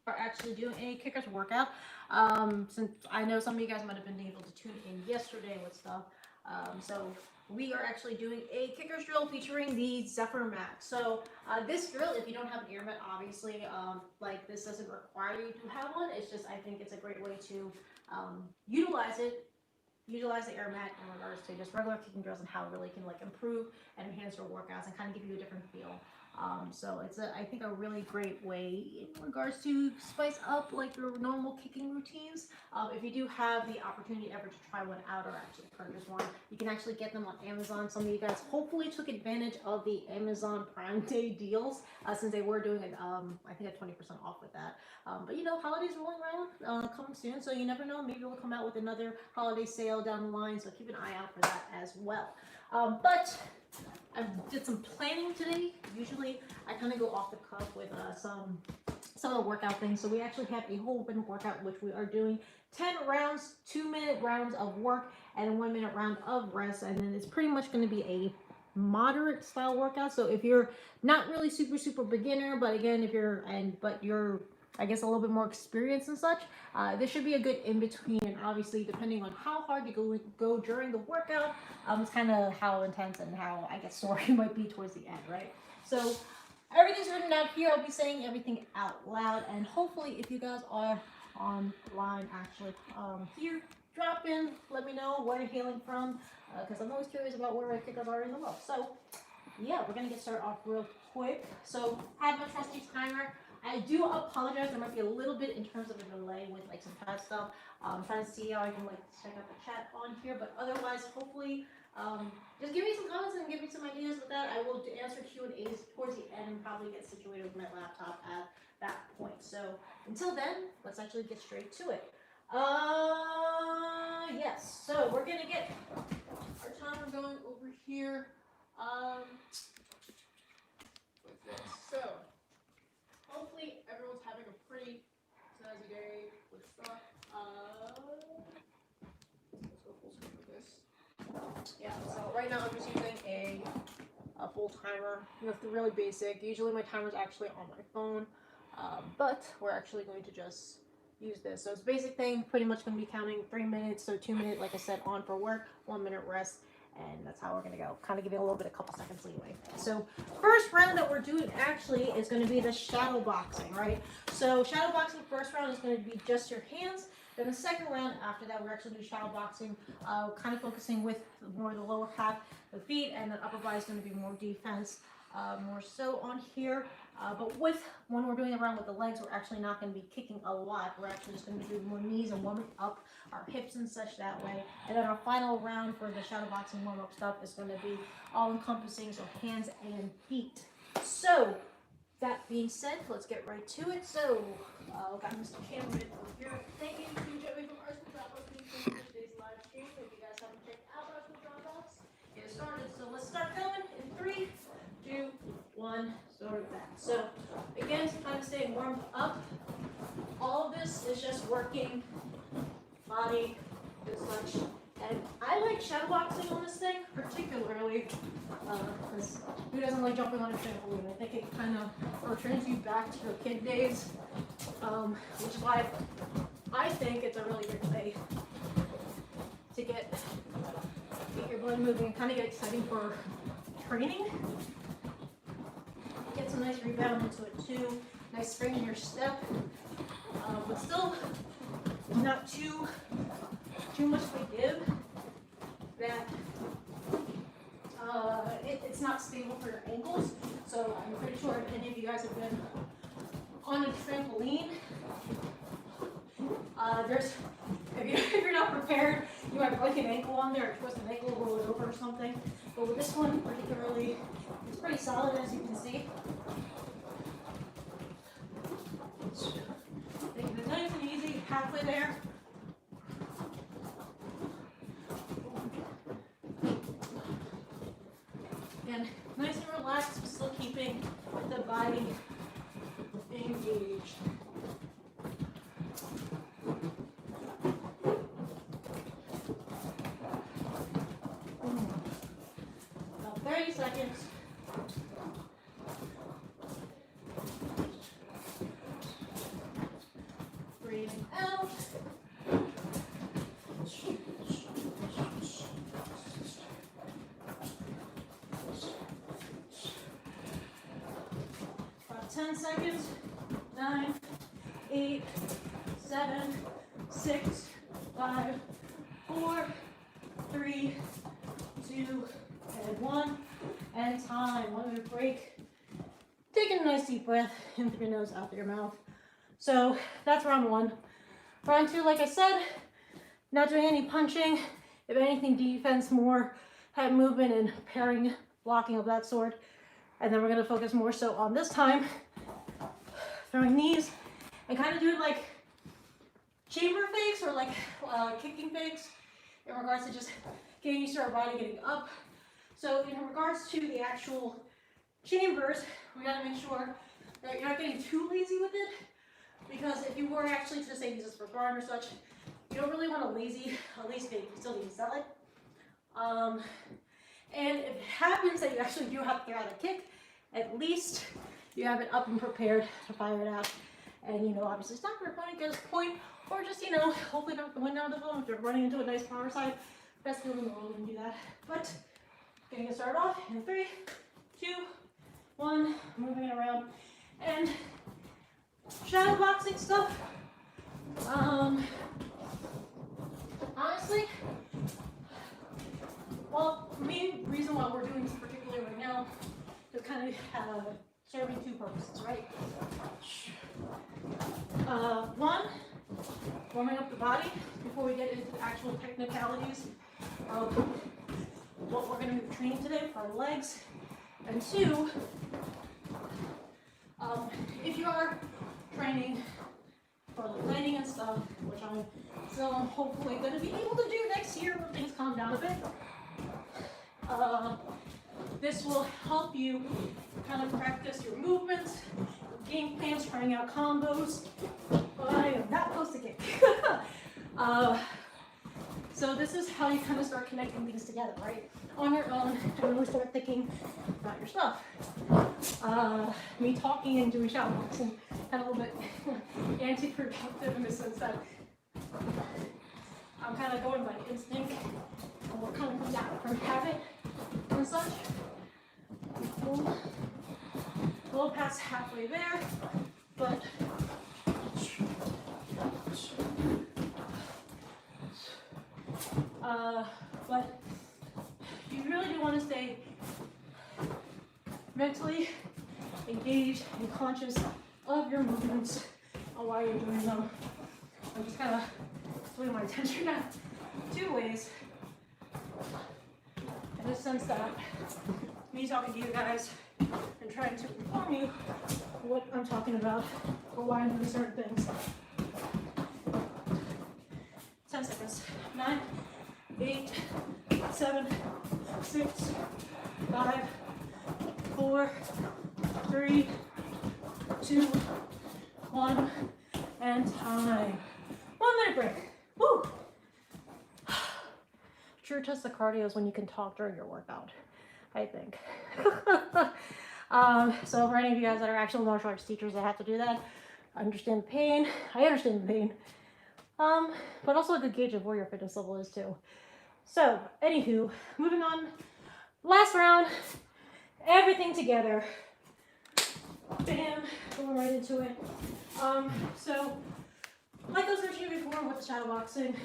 are actually doing a kickers workout. Since I know some of you guys might have been able to tune in yesterday with stuff. So we are actually doing a kickers drill featuring the Zephyr Mat. So this drill, if you don't have an ear mat, obviously, like this doesn't require you to have one. It's just I think it's a great way to utilize it. Utilize the air mat in regards to just regular kicking drills and how it really can like improve and enhance your workouts and kind of give you a different feel. So it's I think a really great way in regards to spice up like your normal kicking routines. If you do have the opportunity ever to try one out or actually purchase one, you can actually get them on Amazon. Some of you guys hopefully took advantage of the Amazon Prime Day deals since they were doing it, I think a 20% off with that. But you know, holidays rolling around, coming soon, so you never know. Maybe we'll come out with another holiday sale down the line, so keep an eye out for that as well. But I did some planning today. Usually I kind of go off the cuff with some of the workout things. So we actually have a whole open workout which we are doing 10 rounds, 2-minute rounds of work and a 1-minute round of rest. And then it's pretty much going to be a moderate style workout. So if you're not really super beginner, but again, if you're I guess a little bit more experience and such, this should be a good in between. And obviously, depending on how hard you go during the workout, it's kind of how intense and how I guess sore you might be towards the end, right? So everything's written out here. I'll be saying everything out loud, and hopefully, if you guys are online actually here, drop in, let me know where you're hailing from, because I'm always curious about where my kickers are in the world. So yeah, we're gonna get started off real quick. So I have my trusty timer. I do apologize. There might be a little bit in terms of a delay with like some chat stuff. I'm trying to see how I can like check out the chat on here, but otherwise, hopefully, just give me some comments and give me some ideas with that. I will answer Q&As towards the end and probably get situated with my laptop at that point. So until then, let's actually get straight to it. Yes. So we're gonna get our timer going over here. With this. So. Hopefully everyone's having a pretty snazzy day with stuff. Let's go full screen with this. Yeah, so right now I'm just using a full timer. It's really basic. Usually my timer is actually on my phone, but we're actually going to just use this. So it's a basic thing, pretty much going to be counting 3 minutes, so 2 minutes, like I said, on for work, 1 minute rest. And that's how we're going to go. Kind of give you a little bit, a couple seconds leeway. So first round that we're doing actually is going to be the shadow boxing, right? So shadow boxing first round is going to be just your hands. Then the second round after that, we're actually doing shadow boxing, kind of focusing with more the lower half, the feet, and the upper body is going to be more defense, more so on here. But when we're doing the round with the legs, we're actually not going to be kicking a lot. We're actually just going to be doing more knees and warming up our hips and such that way. And then our final round for the shadow boxing warm-up stuff is going to be all-encompassing, so hands and feet. So that being said, let's get right to it. So got Mr. Cameron over here. Thank you to Joey from Arsenal Dropbox for today's live stream. If you guys haven't checked out Arsenal Dropbox, get started. So let's start going in 3, 2, 1. Start that. So again, to kind of stay warmed up, all of this is just working body and such. And I like shadow boxing on this thing, particularly because who doesn't like jumping on a trampoline? I think it kind of returns you back to your kid days, which is why I think it's a really good way to get your blood moving and kind of get exciting for training. Get some nice rebound into it too. Nice spring in your step, but still not too much to give that it's not stable for your ankles. So I'm pretty sure if any of you guys have been on a trampoline, if you're not prepared, you might break an ankle on there or twist an ankle, roll it over or something. But with this one particularly, it's pretty solid, as you can see. Taking it nice and easy, halfway there. And nice and relaxed, but still keeping the body engaged. About 30 seconds. seconds. 9, 8, 7, 6, 5, 4, 3, 2, and 1. And time. 1 minute break. Taking a nice deep breath in through your nose, out through your mouth. So that's round 1. Round 2, like I said, not doing any punching. If anything, defense, more head movement and pairing, blocking of that sort. And then we're going to focus more so on this time throwing knees and kind of doing like chamber fakes or like kicking fakes in regards to just getting used to our body getting up. So in regards to the actual chambers, we got to make sure that you're not getting too lazy with it, because if you were actually to say use this for guard or such, you don't really want a lazy fake. You still need to sell it. And if it happens that you actually do have to throw out a kick, at least you have it up and prepared to fire it out. And, you know, obviously stop your opponent, get his point, or just, you know, hopefully knock the wind out of the phone. If you're running into a nice power side, best feeling in the world when you do that. But getting it started off in 3, 2, 1, moving it around. And shadow boxing stuff. Honestly, well, the main reason why we're doing this particularly right now is kind of serving 2 purposes, right? One, warming up the body before we get into the actual technicalities of what we're going to be training today for our legs. And 2, if you are training for the landing and stuff, which I'm still hopefully going to be able to do next year when things calm down a bit, this will help you kind of practice your movements, game plans, trying out combos. But I am not close to kick. So this is how you kind of start connecting things together, right? On your own, and really start thinking about your stuff. Me talking and doing shadow boxing kind of a little bit anti-productive in the sense that I'm kind of going by instinct and what kind of comes out from habit and such. A little past halfway there, but you really do want to stay mentally engaged and conscious of your movements while you're doing them. I'm just kind of swing my attention now 2 ways. In the sense that me talking to you guys and trying to inform you what I'm talking about or why I'm doing certain things. 10 seconds. 9, 8, 7, 6, 5, 4, 3, 2, 1, and time. 1 minute break. Woo! True test of cardio is when you can talk during your workout, I think. So for any of you guys that are actual martial arts teachers that have to do that, I understand the pain. I understand the pain. But also a good gauge of where your fitness level is too. So, anywho, moving on. Last round, everything together. Bam, going right into it. So, like I was mentioning before with the shadow boxing,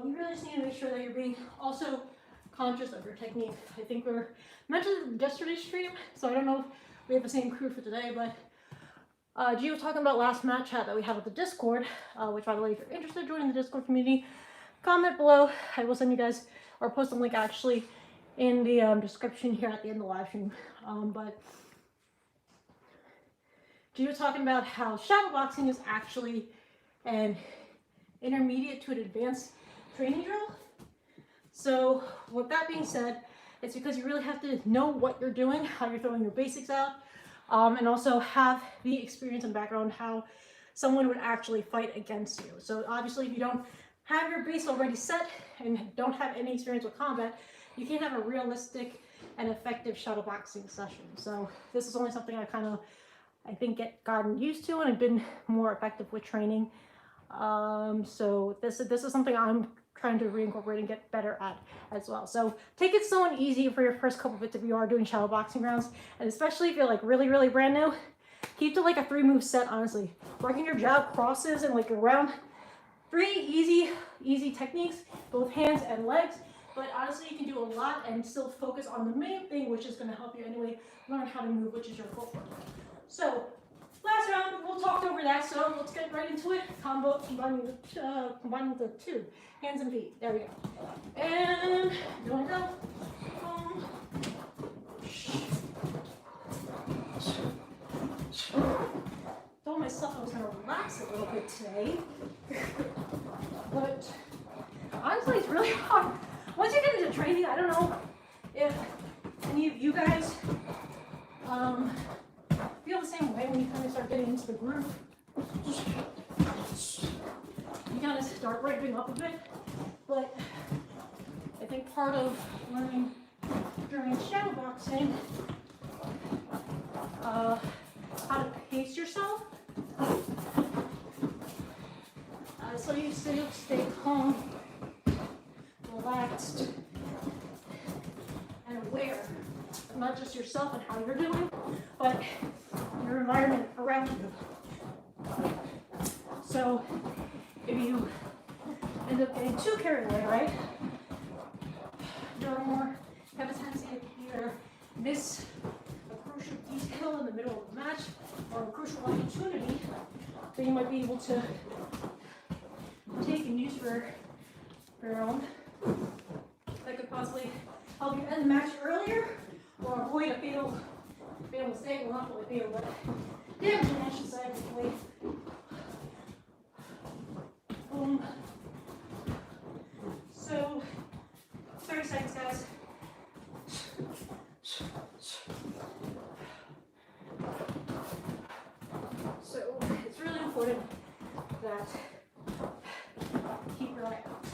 you really just need to make sure that you're being also conscious of your technique. I think we're mentioned yesterday's stream, so I don't know if we have the same crew for today, but G was talking about last mat chat that we have with the Discord, which by the way, if you're interested in joining the Discord community, comment below. I will send you guys, or post a link actually in the description here at the end of the live stream. But G was talking about how shadow boxing is actually an intermediate to an advanced training drill. So with that being said, it's because you really have to know what you're doing, how you're throwing your basics out, and also have the experience and background how someone would actually fight against you. So obviously if you don't have your base already set and don't have any experience with combat, you can't have a realistic and effective shadow boxing session. So this is only something I think gotten used to and have been more effective with training. So this is something I'm trying to reincorporate and get better at as well. So take it slow and easy for your first couple bits if you are doing shadow boxing rounds, and especially if you're like really brand new, Keep to like a 3-move set, honestly. Working your jab crosses and like around. 3 easy techniques, both hands and legs. But honestly, you can do a lot and still focus on the main thing, which is going to help you anyway learn how to move, which is your footwork. So last round, we'll talk over that. So let's get right into it. Combining the 2 hands and feet. There we go. And doing it go. Told myself I was going to relax a little bit today, but honestly, it's really hard. Once you get into training, I don't know if any of you guys feel the same way when you kind of start getting into the groove. You kind of start ramping up a bit, but I think part of learning during shadow boxing, how to pace yourself, so you still stay calm, relaxed, and aware of not just yourself and how you're doing, but your environment around you. So if you end up getting too carried away, right, you're more have a tendency to either miss a crucial detail in the middle of the match or a crucial opportunity that you might be able to take and use for your own. That could possibly help you end the match earlier or avoid a fatal mistake. Well, not really fatal, but damaging, I should say, hopefully. So 30 seconds, guys. So it's really important that you keep your eye out.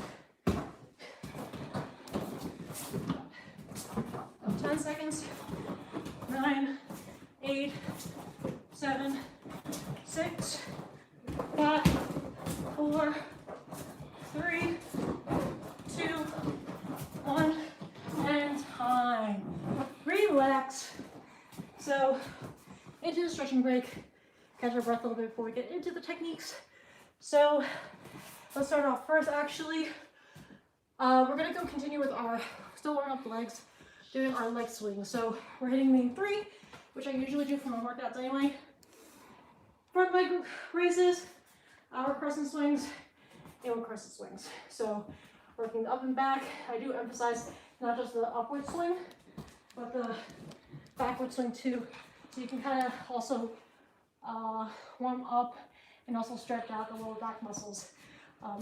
10 seconds. 9, 8, 7, 6, 5, 4, 3, 2, 1, and time. Relax. So, into the stretching break. Catch our breath a little bit before we get into the techniques. So, let's start off first. Actually, we're gonna go continue with our still warming up the legs, doing our leg swings. So we're hitting main 3, which I usually do for my workouts anyway. Front leg raises, our crescent swings, and crescent swings. So working the up and back. I do emphasize not just the upward swing, but the backward swing too. So you can kind of also warm up and also stretch out the lower back muscles,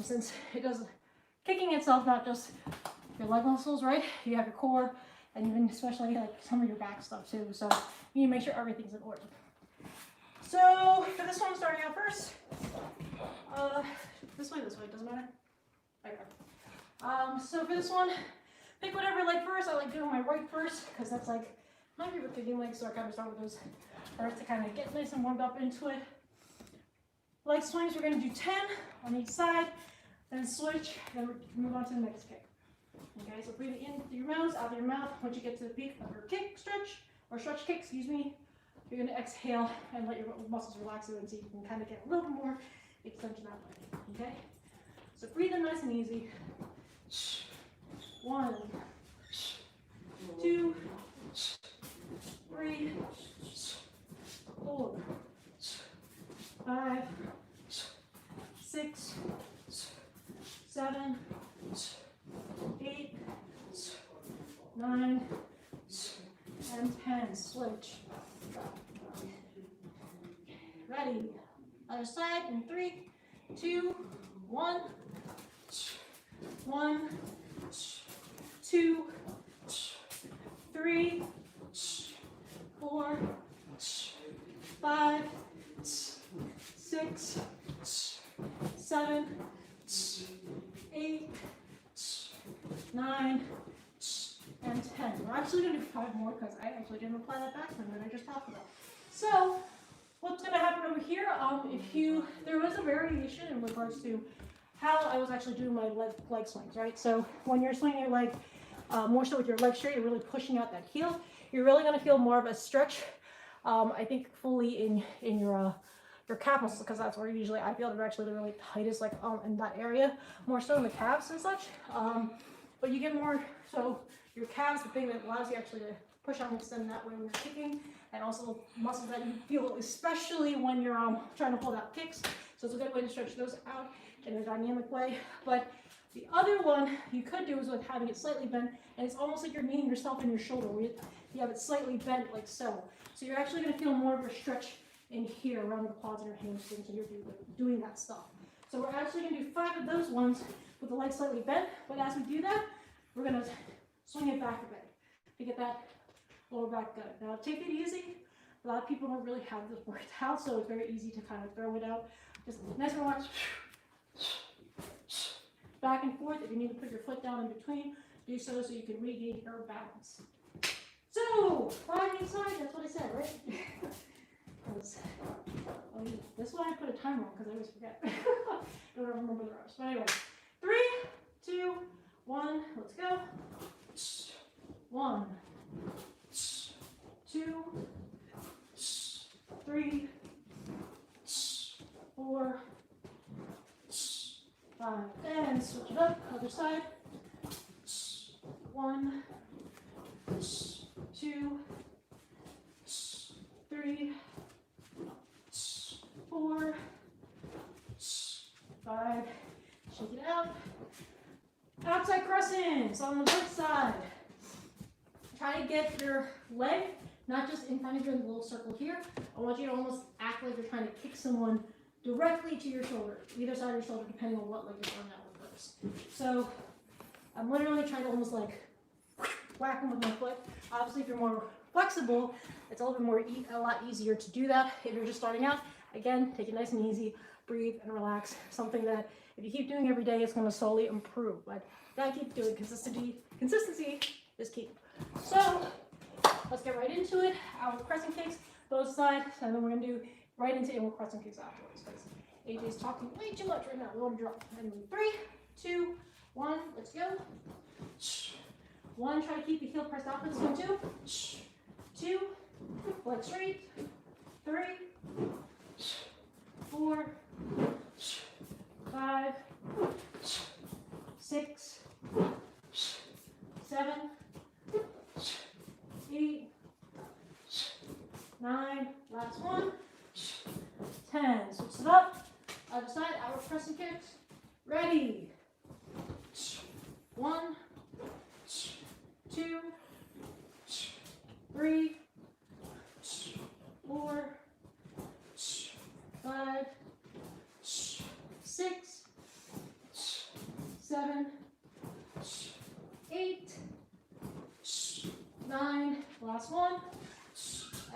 since it does kicking itself, not just your leg muscles, right? You have your core, and even especially like some of your back stuff too. So you need to make sure everything's in order. So for this one, starting out first, this way, doesn't matter. Okay. So for this one, pick whatever leg first. I like doing my right first because that's like my favorite kicking leg. So I kind of start with those first to kind of get nice and warmed up into it. Leg swings, we're going to do 10 on each side, then switch, then we move on to the next kick. Okay, so breathe in through your nose, out through your mouth. Once you get to the peak of your kick stretch, or stretch kick, excuse me, you're going to exhale and let your muscles relax so you can kind of get a little bit more extension that way. Okay, so breathe in nice and easy. 1, 2, 3, 4, 5, 6, 7, 8, 9, and 10. Switch. Ready. Other side in 3, 2, 1. 1, 2, 3, 4, 5, 6, 7, 8, 9, and 10. We're actually going to do 5 more because I actually didn't apply that back swing that I just talked about. So what's going to happen over here, there was a variation in regards to how I was actually doing my leg swings, right? So when you're swinging your leg, more so with your leg straight, you're really pushing out that heel. You're really going to feel more of a stretch I think fully in your calf muscles, because that's where usually I feel they're actually really tightest, like in that area, more so in the calves and such. But you get more, so your calves, the thing that allows you actually to push on and extend that way when you're kicking, and also muscles that you feel, especially when you're trying to hold out kicks. So it's a good way to stretch those out in a dynamic way. But the other one you could do is with having it slightly bent, and it's almost like you're kneeing yourself in your shoulder, where you have it slightly bent like so. So you're actually going to feel more of a stretch in here around your quads and your hamstrings, and you're doing that stuff. So we're actually going to do 5 of those ones with the legs slightly bent. But as we do that, we're going to swing it back a bit to get that lower back good. Now take it easy. A lot of people don't really have this worked out, so it's very easy to kind of throw it out. Just nice and relaxed. Back and forth. If you need to put your foot down in between, do so you can regain your balance. So, 5 each side, that's what I said, right? This one I put a timer on because I always forget. Don't remember the rest. But anyway, 3, 2, 1, let's go. 1, 2, 3, 4, 5, and switch it up, other side. 1, 2, 3, 4, 5, shake it out. Outside crescents on the left side. Try to get your leg not just in front of your little circle here. I want you to almost act like you're trying to kick someone directly to your shoulder, either side of your shoulder, depending on what leg you're going out with first. So I'm literally trying to almost like whack them with my foot. Obviously, if you're more flexible, it's a little bit more, a lot easier to do that. If you're just starting out, again, take it nice and easy, breathe and relax. Something that if you keep doing every day, it's going to slowly improve. But you gotta keep doing consistency. Consistency is key. So let's get right into it. Our crescent kicks, both sides, and then we're gonna do right into inward crescent kicks afterwards. Because AJ's talking way too much right now. We want to drop. And 3, 2, 1, let's go. 1, try to keep the heel pressed out for this one. 2, 2, leg straight. 3, 4, 5, 6, 7, 8, 9, last one, 10. Switch it up. Other side, our crescent kicks. Ready. 1, 2, 3, 4, 5, 6, 7, 8, 9, last one,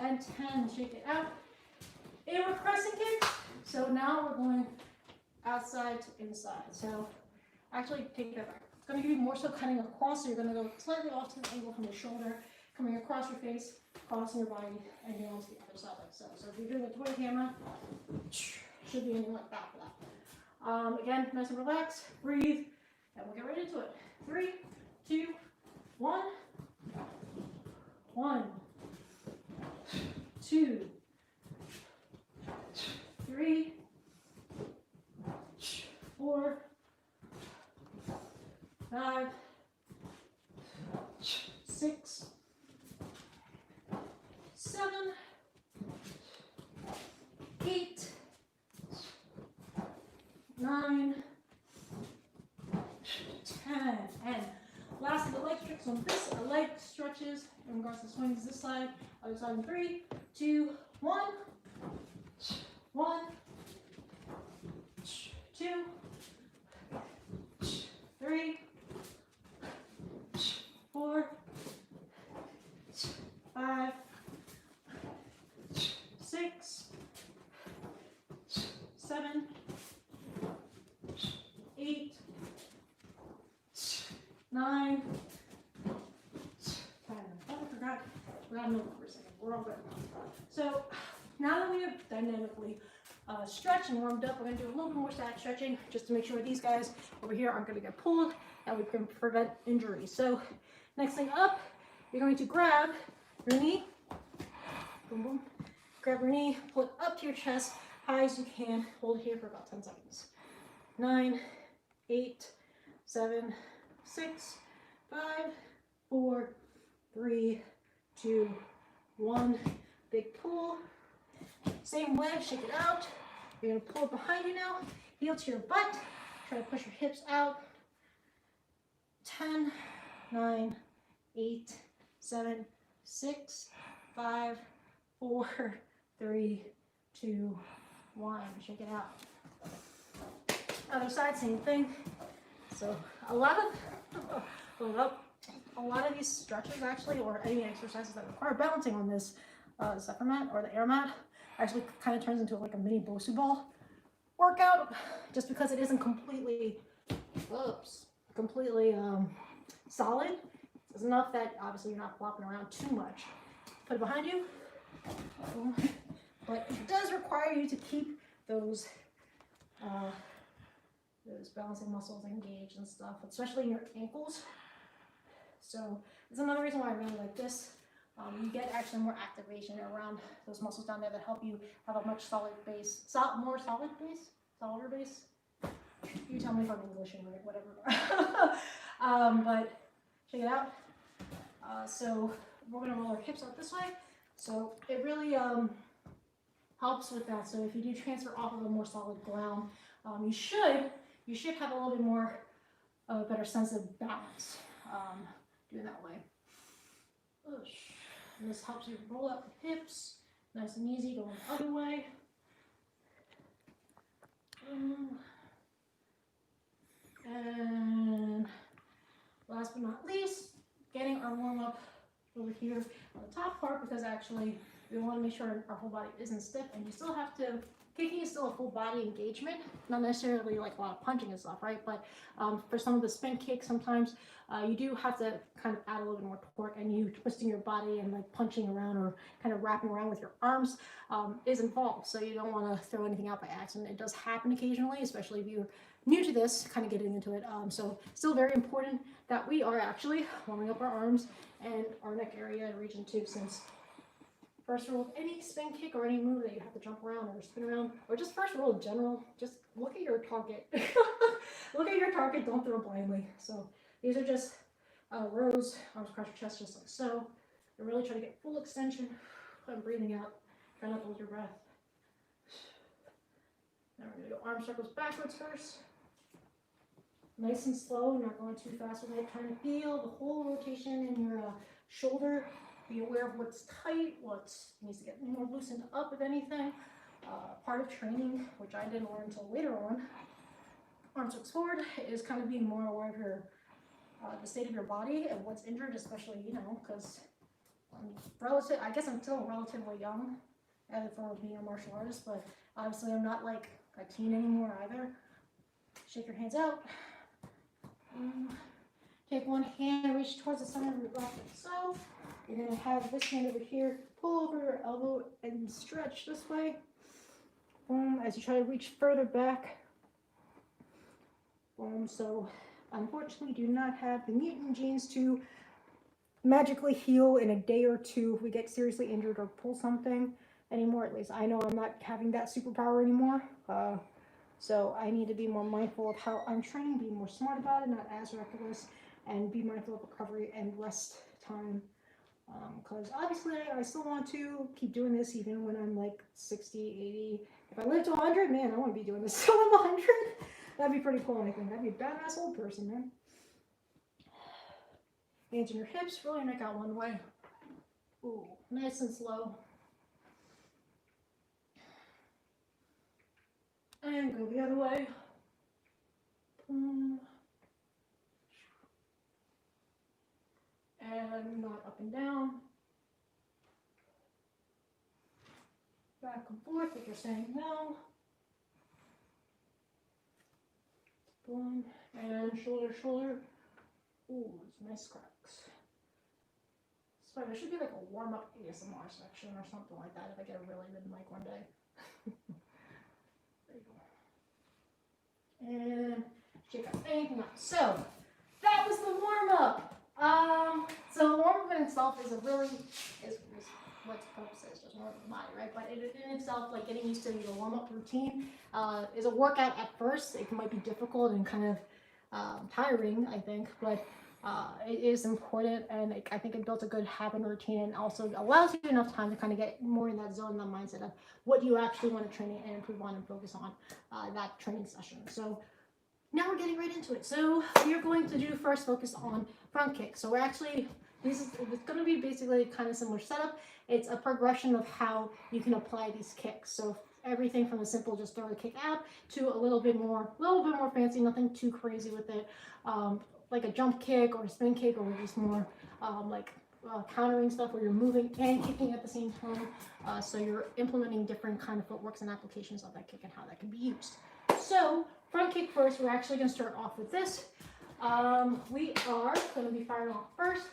and 10. Shake it out. Inward crescent kick. So now we're going outside to inside. So actually take that back. It's going to give you more so cutting across. So you're going to go slightly off to the angle from the shoulder, coming across your face, crossing your body, and going to the other side like so. So if you're doing a toy camera, should be anything like that for that. Again, nice and relaxed. Breathe, and we'll get right into it. 3, 2, 1. 1, 2, 3, 4, 5, 6, 7, 8, 9, 10, and lastly, the leg stretches on this, the leg stretches in regards to swings this side, other side in 3, 2, 1, 1, 2, 3, 4, 5, 6, 7, 8, 9, 10. Oh, I forgot to move for a second. We're all good. So now that we have dynamically stretched and warmed up, we're going to do a little bit more static stretching just to make sure these guys over here aren't going to get pulled and we can prevent injury. So next thing up, you're going to grab your knee Boom, boom. Grab your knee, pull it up to your chest, high as you can. Hold it here for about 10 seconds. 9, 8, 7, 6, 5, 4, 3, 2, 1. Big pull. Same leg, shake it out. You're gonna pull it behind you now. Heel to your butt. Try to push your hips out. 10, 9, 8, 7, 6, 5, 4, 3, 2, 1. Shake it out. Other side, same thing. So a lot of these stretches actually, or any exercises that require balancing on this Zephyr mat or the air mat, actually kind of turns into like a mini Bosu ball workout, just because it isn't completely, solid. It's enough that obviously you're not flopping around too much. Put it behind you, but it does require you to keep those balancing muscles engaged and stuff, especially in your ankles. So it's another reason why I really like this. You get actually more activation around those muscles down there that help you have a much solider base. You tell me if I'm English right, whatever. But check it out. So we're gonna roll our hips out this way. So it really helps with that. So if you do transfer off of a more solid ground, you should have a little bit more of a better sense of balance doing that way. And this helps you roll out the hips, nice and easy, going the other way. And last but not least, getting our warm up over here on the top part, because actually we want to make sure our whole body isn't stiff, and you still have to, kicking is still a full body engagement, not necessarily like a lot of punching and stuff, right? But for some of the spin kicks, sometimes you do have to kind of add a little bit more torque, and you twisting your body and like punching around or kind of wrapping around with your arms is involved. So you don't want to throw anything out by accident. It does happen occasionally, especially if you're new to this, kind of getting into it. So still very important that we are actually warming up our arms and our neck area and region too, since first rule of any spin kick or any move that you have to jump around or spin around, or just first rule in general, just look at your target. Look at your target, don't throw blindly. So these are just rows, arms across your chest, just like so. And really try to get full extension. I'm breathing out. Try not to hold your breath. Now we're gonna go arm circles backwards first. Nice and slow, not going too fast with it. Trying to feel the whole rotation in your shoulder. Be aware of what's tight, what needs to get more loosened up, if anything. Part of training, which I didn't learn until later on, arm circles forward, is kind of being more aware of your the state of your body and what's injured, especially, you know, because I guess I'm still relatively young for being a martial artist, but obviously I'm not like a teen anymore either. Shake your hands out. Take one hand, reach towards the center of your breath like so. You're going to have this hand over here, pull over your elbow and stretch this way. Boom, as you try to reach further back. Boom, so unfortunately do not have the mutant genes to magically heal in a day or two if we get seriously injured or pull something anymore. At least I know I'm not having that superpower anymore. So I need to be more mindful of how I'm training, be more smart about it, not as reckless, and be mindful of recovery and rest time. Because obviously I still want to keep doing this even when I'm like 60, 80. If I live to 100, man, I want to be doing this till I'm 100. That'd be pretty cool, I think. That'd be a badass old person, man. Hands on your hips, really make out one way. Ooh, nice and slow. And go the other way. Boom. And not up and down. Back and forth if you're saying no. Boom. And shoulder, shoulder. Ooh, nice cracks. So there should be like a warm-up ASMR section or something like that if I get a really good mic one day. There you go. And check out anything else. So that was the warm-up. So the warm-up in itself is what the purpose is, just warm up the body, right? But in itself, like getting used to your warm-up routine is a workout at first. It might be difficult and kind of tiring, I think, but it is important, and I think it builds a good habit and routine, and also allows you enough time to kind of get more in that zone, that mindset of what you actually want to train and improve on and focus on that training session. So now we're getting right into it. So we are going to do first focus on front kick. So we're actually, it's going to be basically kind of similar setup. It's a progression of how you can apply these kicks. So everything from a simple just throw a kick out to a little bit more fancy, nothing too crazy with it. Like a jump kick or a spin kick, or just more countering stuff where you're moving and kicking at the same time. So you're implementing different kind of footworks and applications of that kick and how that can be used. So front kick first, we're actually going to start off with this. We are going to be firing off first.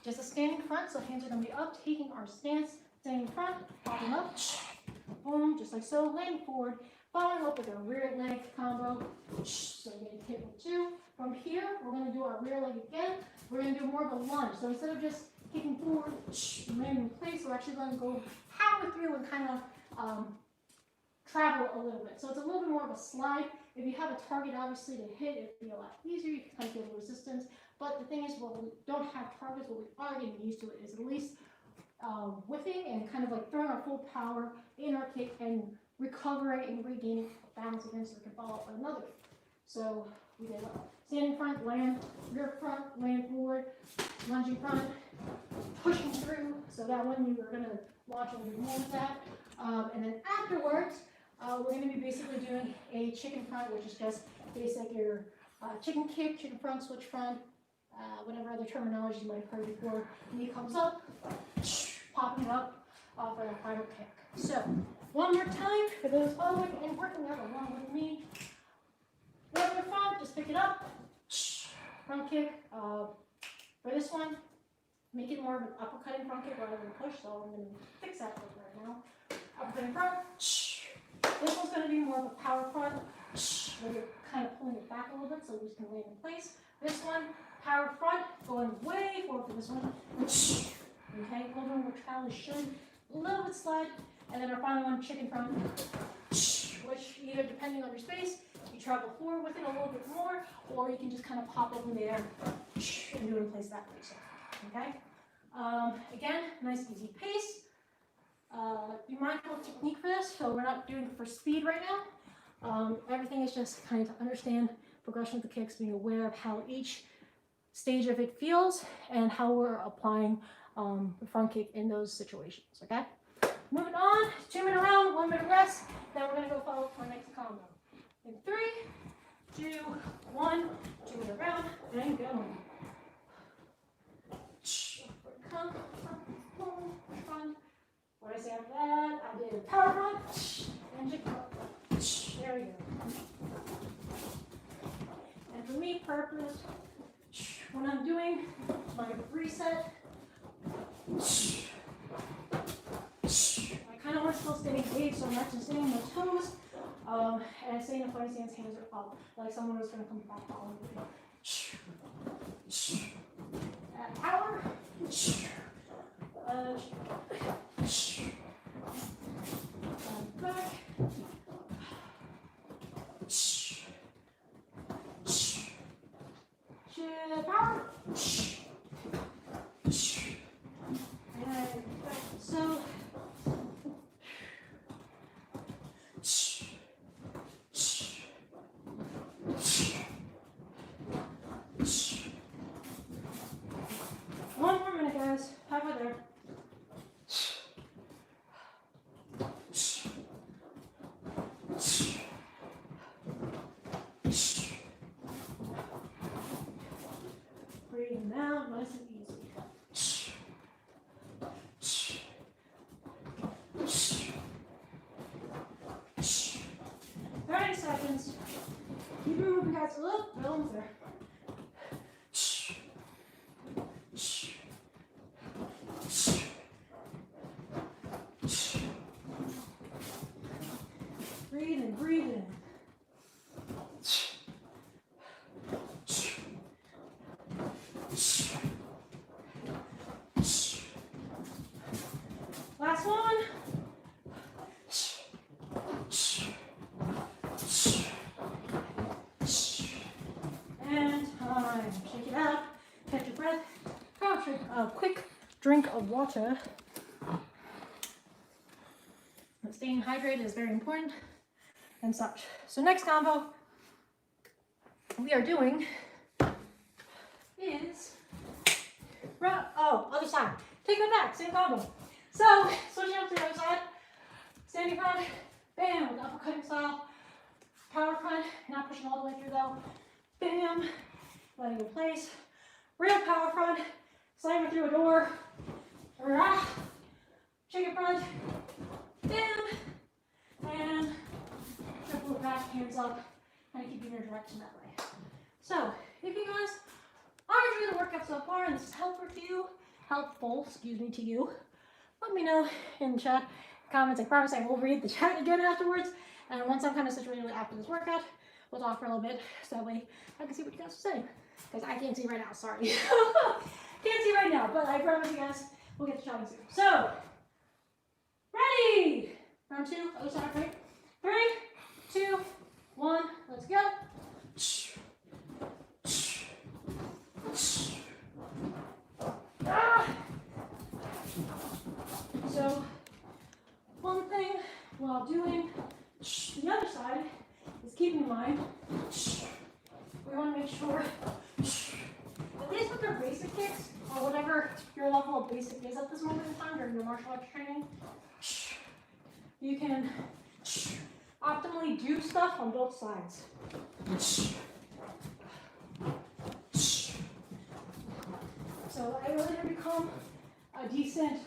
Just a standing front, so hands are going to be up, taking our stance, standing front, popping up, boom, just like so, landing forward, following up with a rear leg combo. So we're going to hit with 2. From here, we're going to do our rear leg again. We're going to do more of a lunge. So instead of just kicking forward, landing in place, we're actually going to go halfway through and kind of travel a little bit. So it's a little bit more of a slide. If you have a target, obviously, to hit, it'd be a lot easier. You can kind of feel resistance. But the thing is, when we don't have targets, what we are getting used to it is at least whipping and kind of like throwing our full power in our kick and recovering and regaining balance again, so we can follow up with another kick. So we did standing front, land, rear front, land forward, lunging front, pushing through. So that one you are going to watch a little bit more of that. And then afterwards, we're going to be basically doing a chicken front, which is just basic your chicken kick, chicken front, switch front, whatever other terminology you might have heard before. Knee comes up, popping it up for the final kick. So one more time for those following and working out along with me. Whatever front, just pick it up. Front kick. For this one, make it more of an uppercutting front kick rather than push. So I'm going to fix that right now. Uppercutting front. This one's going to be more of a power front, where you're kind of pulling it back a little bit so you can land in place. This one, power front, going way forward for this one. Okay, a little bit more travel should, a little bit slide. And then our final one, chicken front, which either depending on your space, you travel forward with it a little bit more, or you can just kind of pop up in the air and do it in place that way. So, okay? Again, nice easy pace. Be mindful of technique for this, so we're not doing it for speed right now. Everything is just kind of to understand progression of the kicks, being aware of how each stage of it feels and how we're applying the front kick in those situations, okay? Moving on, 2-minute round, 1-minute rest, then we're going to go follow up for our next combo. In 3, 2, 1, 2-minute round, and go. Come, front. What did I say after that? I did power front, and chicken front. There we go. And for me, purpose, when I'm doing my reset, I kind of want to still stay engaged, so I'm actually staying on my toes, and I stay in a funny stance, hands are up, like someone was going to come back following me. Add power. Back. Power. And so. One more minute, guys. Halfway there. Breathing down, nice and easy. 30 seconds. Keep it moving, guys. Look, almost there. Breathing, breathing. a quick drink of water. Staying hydrated is very important and such. So next combo we are doing is, other side. Take it back, same combo. So switching up to the other side, standing front, bam, with uppercutting style, power front, not pushing all the way through though, bam, letting it in place, real power front, slamming through a door, rah, chicken front, bam, and triple back, hands up, kind of keeping your direction that way. So if you guys are enjoying the workout so far and this is helpful to you, let me know in chat, comments. I promise I will read the chat again afterwards. And once I'm kind of situated after this workout, we'll talk for a little bit so that way I can see what you guys are saying. Because I can't see right now, sorry. Can't see right now, but I promise you guys we'll get to chatting soon. So, ready? Round two, other side, right? 3, 2, 1, let's go. So, one thing while doing the other side is keeping in mind, we want to make sure, at least with our basic kicks, or whatever your level of basic is at this moment in time during your martial arts training, you can optimally do stuff on both sides. So I really have become a decent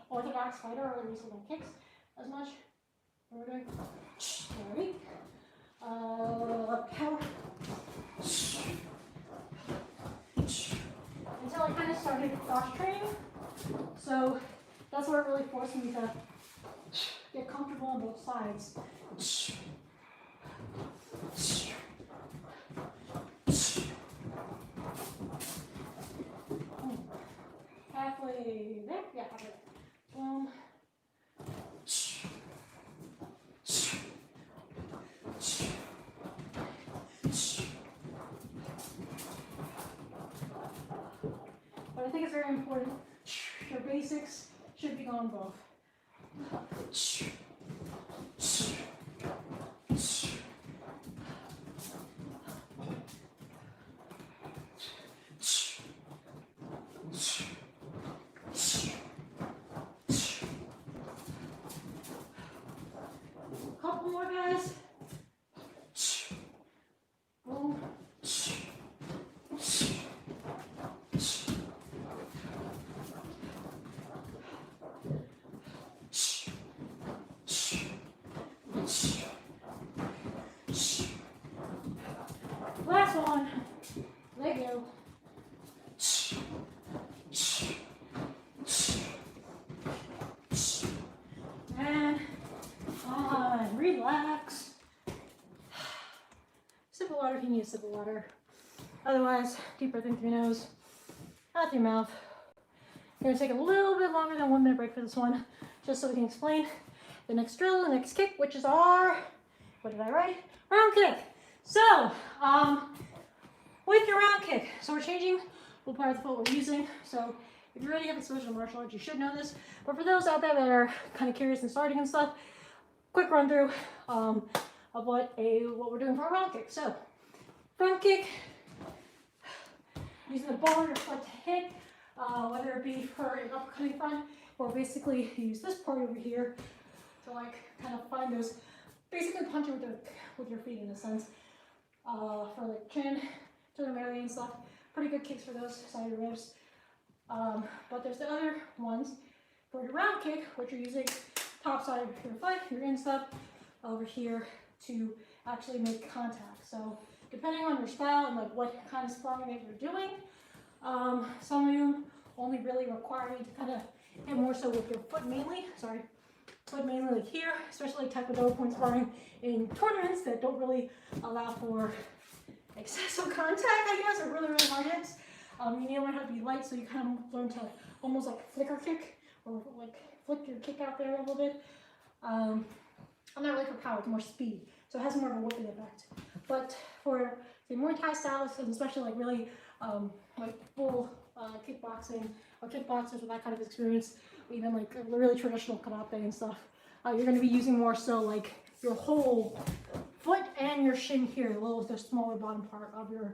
orthodox fighter, or at least with my kicks as much. What we're doing, ready? Power. Until I kind of started cross training. So that's what really forced me to get comfortable on both sides. Halfway there? Yeah, halfway there. Boom. But I think it's very important. Your basics should be going both. Couple more, guys. Boom. Last one. Leg go. And on. Relax. Sip of water if you need a sip of water. Otherwise, deep breath in through your nose, out through your mouth. We're going to take a little bit longer than 1 minute break for this one, just so we can explain the next drill, the next kick, which is our, what did I write? Round kick. So, with your round kick, so we're changing what part of the foot we're using. So, if you already haven't switched to martial arts, you should know this. But for those out there that are kind of curious and starting and stuff, quick run through of what we're doing for a round kick. So, front kick, using the ball of your foot to hit, whether it be for an uppercutting front, or basically use this part over here to like kind of find those, basically punch it with your feet in a sense, for like chin, to the melee and stuff. Pretty good kicks for those side of ribs. But there's the other ones for your round kick, which you're using top side of your foot, your instep over here to actually make contact. So depending on your style and like what kind of sparring that you're doing, some of you only really require you to kind of hit more so with your foot mainly. Foot mainly like here, especially taekwondo point sparring in tournaments that don't really allow for excessive contact, I guess, or really, really hard hits. You need to learn how to be light, so you kind of learn to almost like flicker kick, or like flick your kick out there a little bit. I'm not really for power, it's more speed. So it has more of a whipping effect. But for the Muay Thai stylists, and especially like really like full kickboxing or kickboxers with that kind of experience, even like really traditional karate and stuff, you're going to be using more so like your whole foot and your shin here, the smaller bottom part of your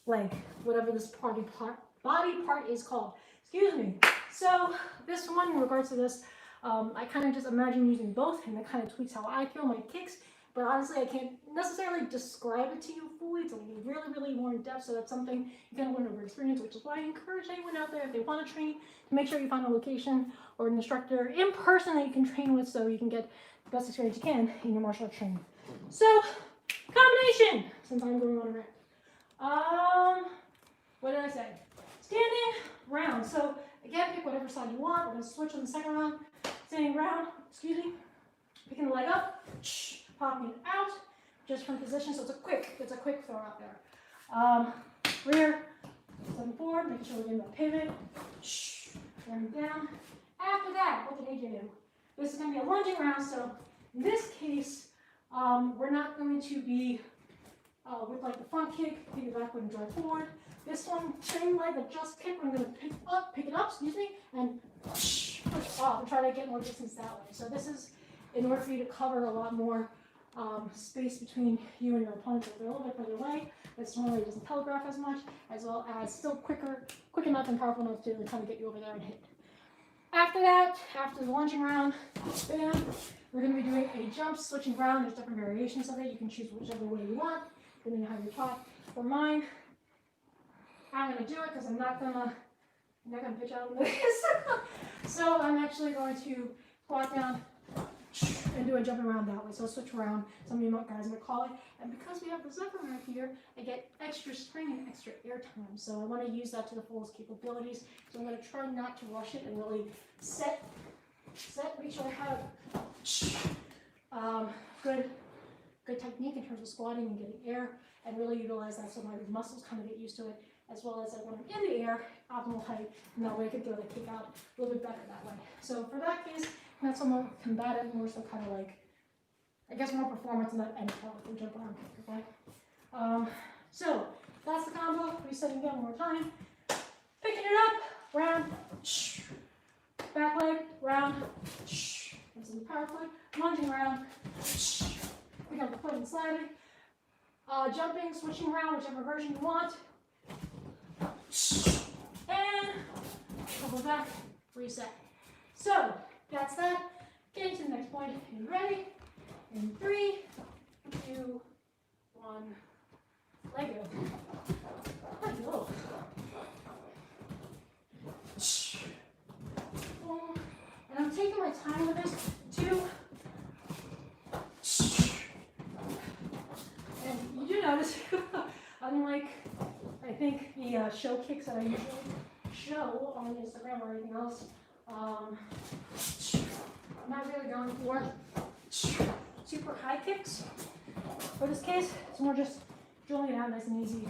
leg, whatever this body part is called. Excuse me. So this one, in regards to this, I kind of just imagine using both, and that kind of tweaks how I feel my kicks. But honestly, I can't necessarily describe it to you fully. It's really, really more in depth. So that's something you can learn over experience, which is why I encourage anyone out there, if they want to train, to make sure you find a location or an instructor in person that you can train with, so you can get the best experience you can in your martial arts training. So combination, since I'm going on a rant. What did I say? Standing round. So again, pick whatever side you want. We're going to switch on the second round. Standing round, excuse me. Picking the leg up, popping it out, just from position. So it's a quick throw out there. Rear, stepping forward, making sure we're getting that pivot. Turning down. After that, what did AJ do? This is going to be a lunging round. So in this case, we're not going to be with like the front kick, pick it backward and drive forward. This one, same leg, adjust kick. I'm going to pick it up, excuse me, and push off and try to get more distance that way. So this is in order for you to cover a lot more space between you and your opponent. They're a little bit further away. This normally doesn't telegraph as much, as well as still quick enough and powerful enough to kind of get you over there and hit. After that, after the lunging round, bam, we're going to be doing a jump, switching ground. There's different variations of it. You can choose whichever way you want, depending on how you're taught. For mine, I'm going to do it because I'm not gonna pitch out on this. So I'm actually going to squat down and do a jump around that way. So switch around, some of you guys might call it. And because we have the Zephyr Mat here, I get extra spring and extra air time. So I want to use that to the fullest capabilities. So I'm going to try not to rush it and really make sure I have good technique in terms of squatting and getting air, and really utilize that so my muscles kind of get used to it, as well as when I'm in the air, optimal height, and that way I can throw the kick out a little bit better that way. So for that case, not so more combative, more so kind of like, I guess, more performance in that end part with the jump around kick, okay? So that's the combo. Resetting again one more time. Picking it up, round, back leg, round, this is the power foot, lunging round, pick up the foot and sliding, jumping, switching around, whichever version you want, and double back, reset. So that's that. Getting to the next point. Are you ready? In 3, 2, 1, let go. Let go. And I'm taking my time with this too. And you do notice, unlike I think the show kicks that I usually show on Instagram or anything else, I'm not really going for super high kicks. For this case, it's more just drilling it out nice and easy.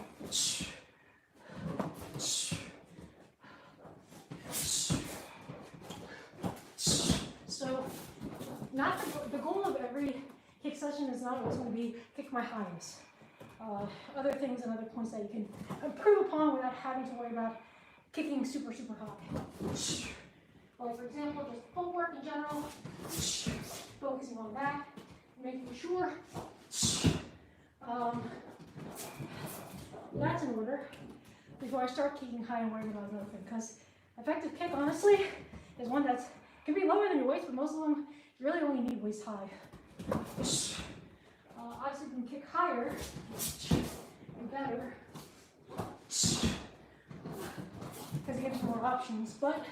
So, not the goal of every kick session is not always going to be kick my highest. Other things and other points that you can improve upon without having to worry about kicking super high. Like for example, just footwork in general, focusing on that, making sure that's in order before I start kicking high and worrying about another thing. Because effective kick, honestly, is one that can be lower than your waist, but most of them you really only need waist high. Obviously, you can kick higher and better because it gives you more options, but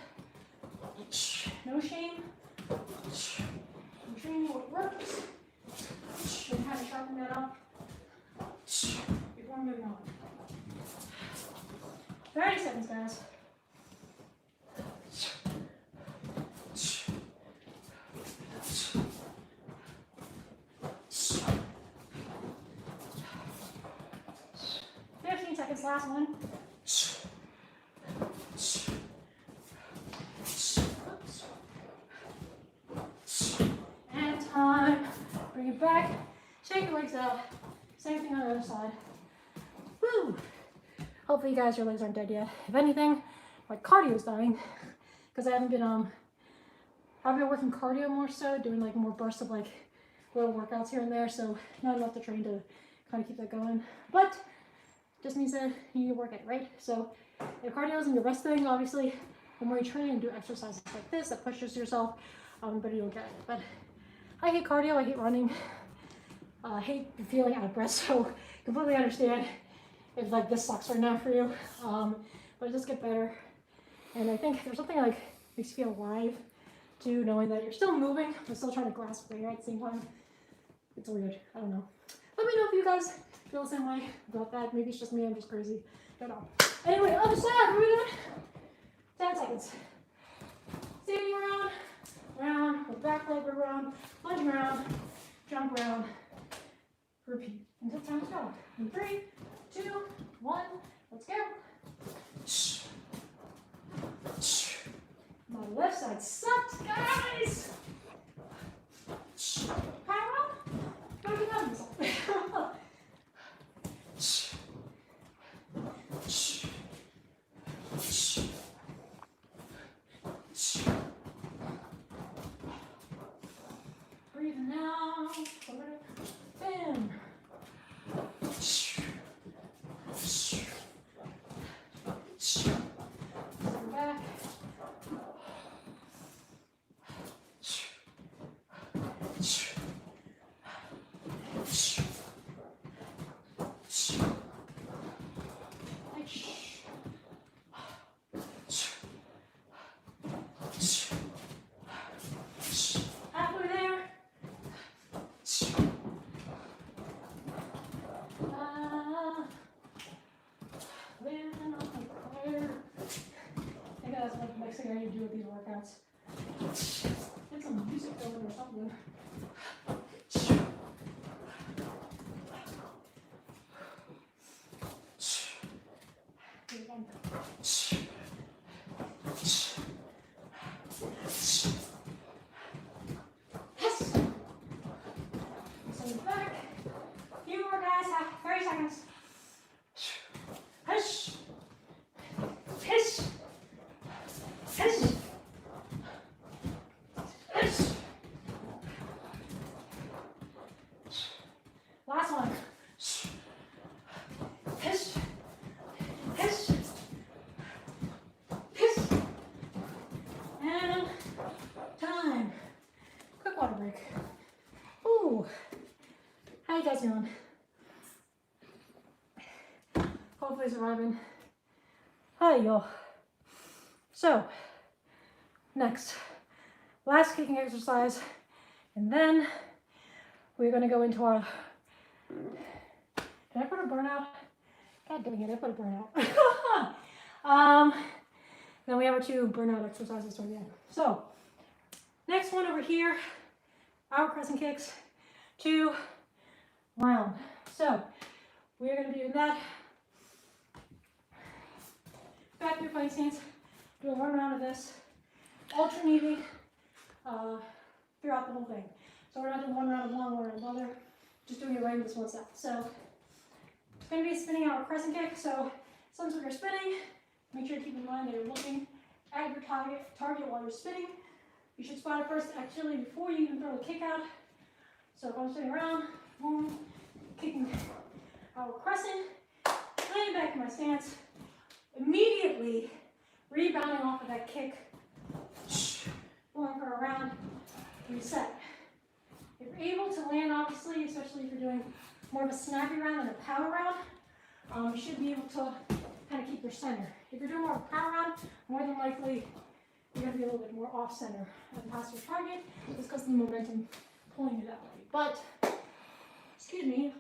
no shame in training what works and how to sharpen that up before moving on. 30 seconds, guys. Last one. And time. Shake your legs out. Same thing on the other side. Woo! Hopefully you guys, your legs aren't dead yet. If anything, my cardio is dying because I haven't been working cardio more so, doing like more bursts of like little workouts here and there, so not enough to train to kind of keep that going. But just means that you need to work at it, right? So if cardio isn't your best thing, obviously, the more you train and do exercises like this that pushes yourself, the better you'll get it. But I hate cardio, I hate running, I hate feeling out of breath, so completely understand if like this sucks right now for you. But it does get better. And I think there's something like makes you feel alive too, knowing that you're still moving, but still trying to grasp the air at the same time. It's weird, I don't know. Let me know if you guys feel the same way about that. Maybe it's just me, I'm just crazy. Don't know. Anyway, other side, what are we doing? 10 seconds. Standing around, round, go back leg around, lunge around, jump around, repeat until time's gone. In 3, 2, 1, let's go. My left side sucks, guys. Power up. Go to the breathing out. Bam. Back. Halfway there. Living on fire. I think that's what the next thing I need to do with these workouts. Get some music going or something. Yes. So back. Few more guys. 30 seconds. Hush. Hiss. Hiss. Hiss. Last one. Hiss. Hiss. Hiss. And time. Quick water break. Ooh. How you guys doing? Hopefully surviving. Hi, y'all. So, next, last kicking exercise, and then we're going to go into our, did I put a burnout? God dang it, I put a burnout. Then we have our 2 burnout exercises toward the end. So, next one over here, our crescent kicks, 2 round. So, we're going to be doing that. Back through fighting stance, doing 1 round of this, alternating throughout the whole thing. So we're not doing 1 round of one, 1 round of another, just doing it right in this one set. So it's going to be spinning out a crescent kick. So since you're spinning, make sure to keep in mind that you're looking at your target while you're spinning. You should spot it first actually before you even throw the kick out. So if I'm spinning around, boom, kicking out a crescent, laying back in my stance, immediately rebounding off of that kick, going for a round, reset. If you're able to land, obviously, especially if you're doing more of a snappy round than a power round, you should be able to kind of keep your center. If you're doing more of a power round, more than likely you're going to be a little bit more off center and past your target, just because of the momentum pulling you that way. But, excuse me,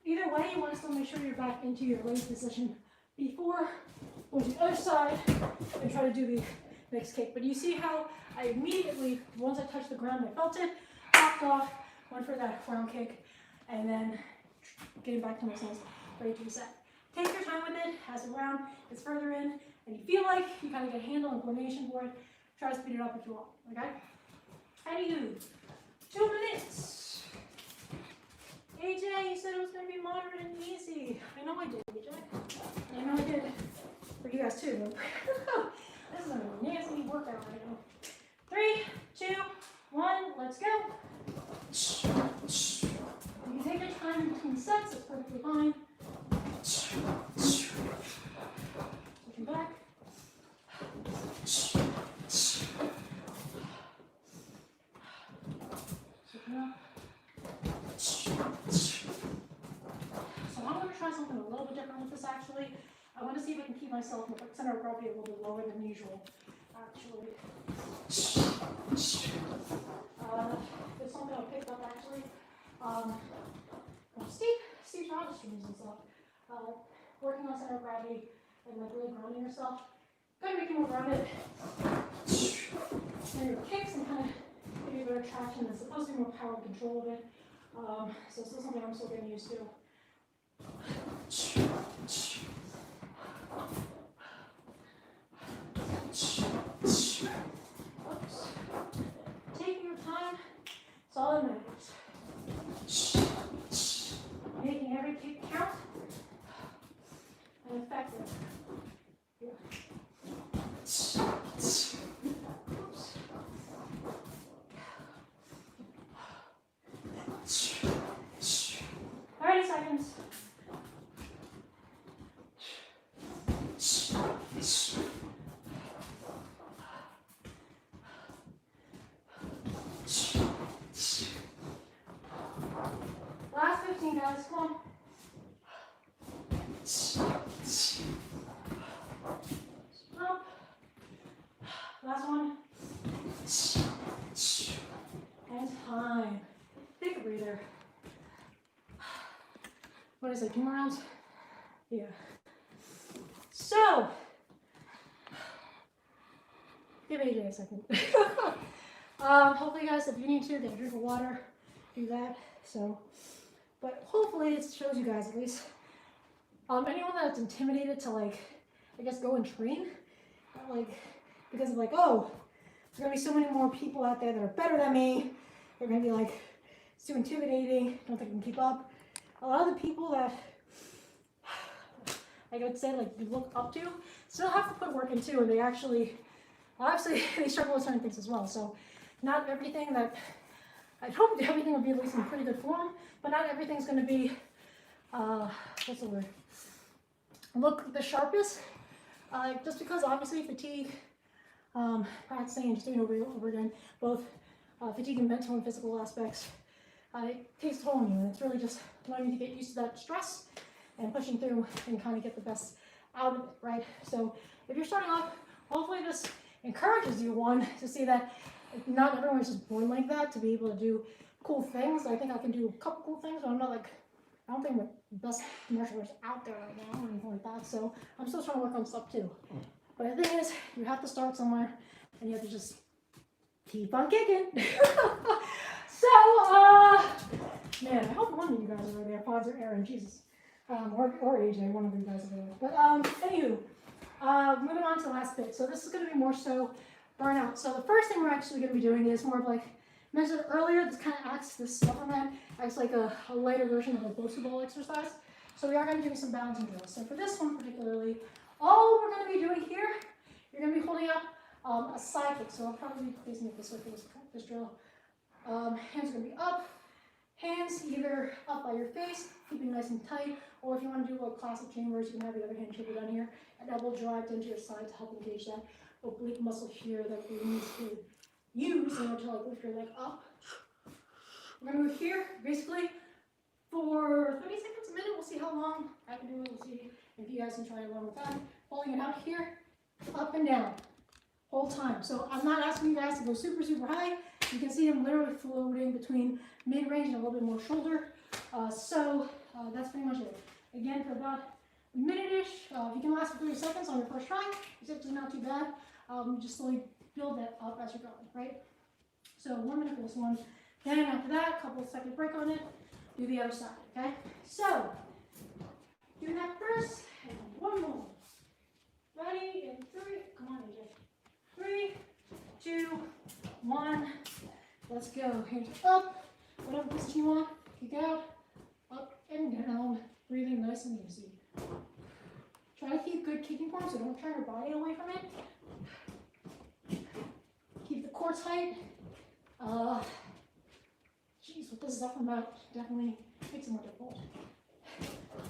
either way, you want to still make sure you're back into your raised position before going to the other side and try to do the next kick. But you see how I immediately, once I touched the ground, I felt it, hopped off, went for that round kick, and then getting back to my stance, ready to reset. Take your time with it as the round gets further in, and you feel like you kind of get a handle and coordination for it. Try to speed it up if you want, okay? Anywho, 2 minutes. behind. Looking back. Looking up. So I'm going to try something a little bit different with this actually. I want to see if I can keep myself with the center of gravity a little bit lower than usual. Actually. It's something I picked up actually. Steve Jobs streams and stuff. Working on center of gravity and like really grounding yourself. Gonna make you more grounded. And your kicks and kind of give you better traction. There's supposed to be more power and control of it. So it's still something I'm still getting used to. Oops. Taking your time. It's all that matters. Making every kick count and effective. Yeah. Oops. 30 seconds. Last 15 guys, come on. Up. Last one. And time. Take a breather. What is it, 2 more rounds? Yeah. So, give AJ a second. Hopefully guys, if you need to, get a drink of water, do that. So, but hopefully it shows you guys at least. Anyone that's intimidated to like, I guess go and train, like, because of like, oh, there's gonna be so many more people out there that are better than me. They're gonna be like, it's too intimidating, don't think I can keep up. A lot of the people that I would say like you look up to still have to put work in too, and they actually, obviously they struggle with certain things as well. So not everything that, I hope everything will be at least in pretty good form, but not everything's going to be, what's the word, look the sharpest, just because obviously fatigue, practicing and just doing over and over again, both fatigue and mental and physical aspects, it takes a toll on you, and it's really just learning to get used to that stress and pushing through and kind of get the best out of it, right? So if you're starting off, hopefully this encourages you, one, to see that not everyone's just born like that, to be able to do cool things. I think I can do a couple cool things, but I'm not like, I don't think I'm the best martial artist out there right now or anything like that. So I'm still trying to work on stuff too. But the thing is, you have to start somewhere and you have to just keep on kicking. So, man, I hope one of you guys are there, Pods or Aaron, Jesus. Or AJ, one of you guys are there. But anywho, moving on to the last bit. So this is going to be more so burnout. So the first thing we're actually going to be doing is more of like mentioned earlier. This kind of acts, this Zephyr Mat acts like a lighter version of a Bosu ball exercise. So we are going to do some balancing drills. So for this one particularly, all we're going to be doing here, you're going to be holding up a side kick. So I'll probably be facing it this way for this drill. Hands are going to be up. Hands either up by your face, keeping nice and tight, or if you want to do like classic chambers, you can have the other hand chamber down here, and elbow drive into your side to help engage that oblique muscle here that we need to use in order to like lift your leg up. We're going to move here, basically, for 30 seconds, a minute. We'll see how long I can do it. We'll see if you guys can try along with that. Holding it out here, up and down, whole time. So I'm not asking you guys to go super, super high. You can see them literally floating between mid-range and a little bit more shoulder. That's pretty much it. Again, for about a minute-ish, if you can last for 30 seconds on your first try, it's actually not too bad. Just slowly build that up as you're going, right? So 1 minute for this one. Then after that, a couple of second break on it, do the other side, okay? So, do that first, and one more. Ready, in 3, come on AJ. 3, 2, 1, let's go. Hands up, whatever position you want, kick out, up and down, breathing nice and easy. Try to keep good kicking form, so don't turn your body away from it. Keep the core tight. Geez, with this Zephyr Mat, definitely makes it more difficult.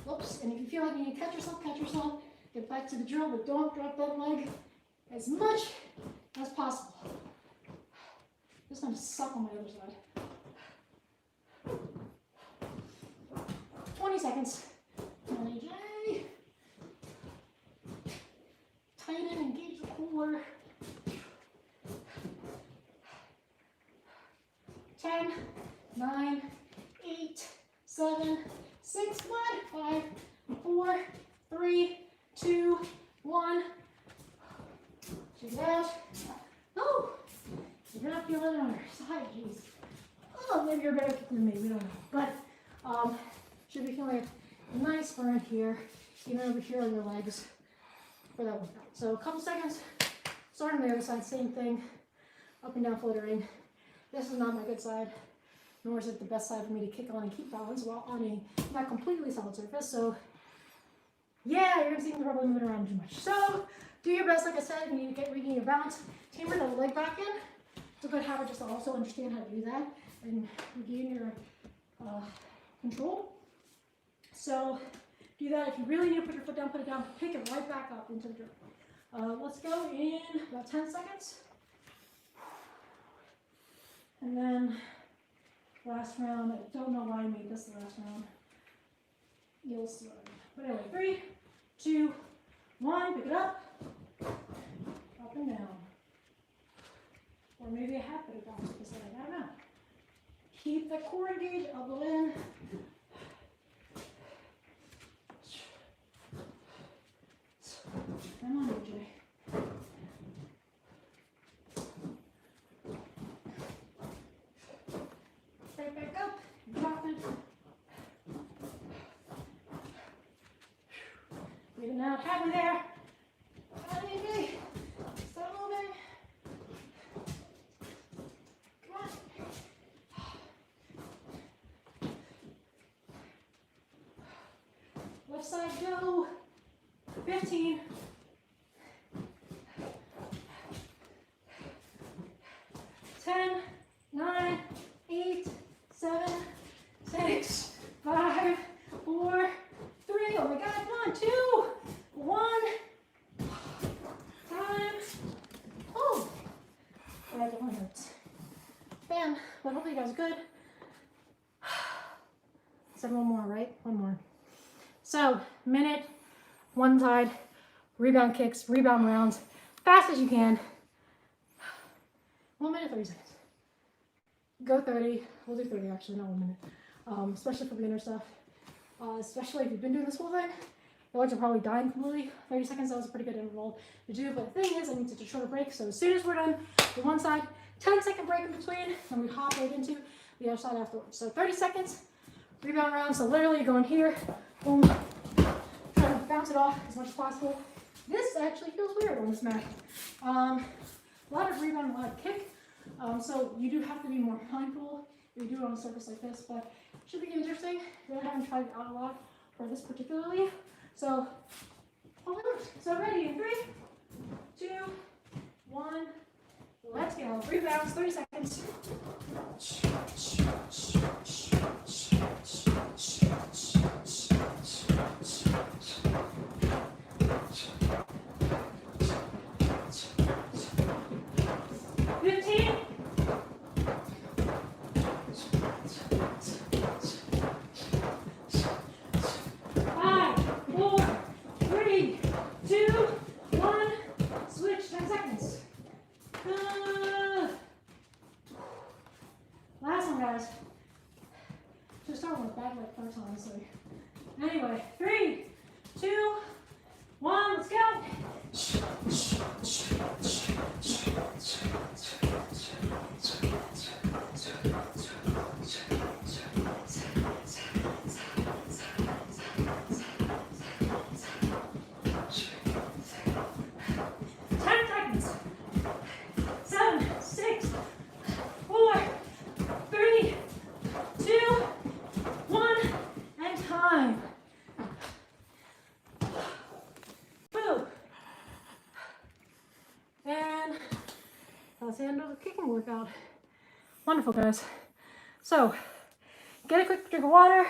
Whoops. And if you feel like you need to catch yourself, get back to the drill, but don't drop that leg as much as possible. Just gonna suck on my other side. 20 seconds. Come on, AJ. Tighten, engage the core. 10, 9, 8, 7, 6, 5, 4, 3, 2, 1. Shake it out. Oh, you're not feeling it on your side, jeez. Oh, maybe you're a better kicker than me, we don't know. But should be feeling a nice burn here, even over here on your legs for that workout. So a couple seconds, start on the other side, same thing, up and down fluttering. This is not my good side, nor is it the best side for me to kick on and keep balance while on a not completely solid surface. So yeah, you're gonna see me probably moving around too much. So do your best, like I said, you need to regain your balance, taper the leg back in. It's a good habit just to also understand how to do that and regain your control. So do that. If you really need to put your foot down, put it down, pick it right back up into the drill. Let's go in about 10 seconds. And then last round, I don't know why I made this the last round. You'll see what I mean. But anyway, 3, 2, 1, pick it up, up and down. Or maybe a half bit of bounce this leg, I don't know. Keep the core engaged, elbow in. Come on, AJ. Straight back up, drop it. Breathing out, halfway there. Come on, AJ. Stop moving. Come on. Left side, go. 15. 10, 9, 8, 7, 6, 5, 4, 3. Oh my God, come on, 2, 1. Time. Oh, that definitely hurts. Bam. But hopefully you guys are good. Said one more, right? One more. So, minute, one side, rebound kicks, rebound rounds, fast as you can. 1 minute, 30 seconds. Go 30. We'll do 30 actually, not 1 minute. Especially for beginner stuff. Especially if you've been doing this whole thing. Your legs are probably dying completely. 30 seconds, that was a pretty good interval to do. But the thing is, I need to do a shorter break. So as soon as we're done with one side, 10-second break in between, and we hop right into the other side afterwards. So 30 seconds, rebound round. So literally you go in here, boom, try to bounce it off as much as possible. This actually feels weird on this mat. A lot of rebound, a lot of kick. So you do have to be more mindful if you do it on a surface like this, but it should be interesting. I haven't tried it out a lot for this particularly. So, so ready in 3, 2, 1, let's go. Rebounds, 30 seconds. 15. 5, 4, 3, 2, 1. Switch, 10 seconds. Last one, guys. Just start with bad leg first, honestly. Anyway, 3, 2, 1, let's go. That's the end of the kicking workout. Wonderful, guys. So, get a quick drink of water.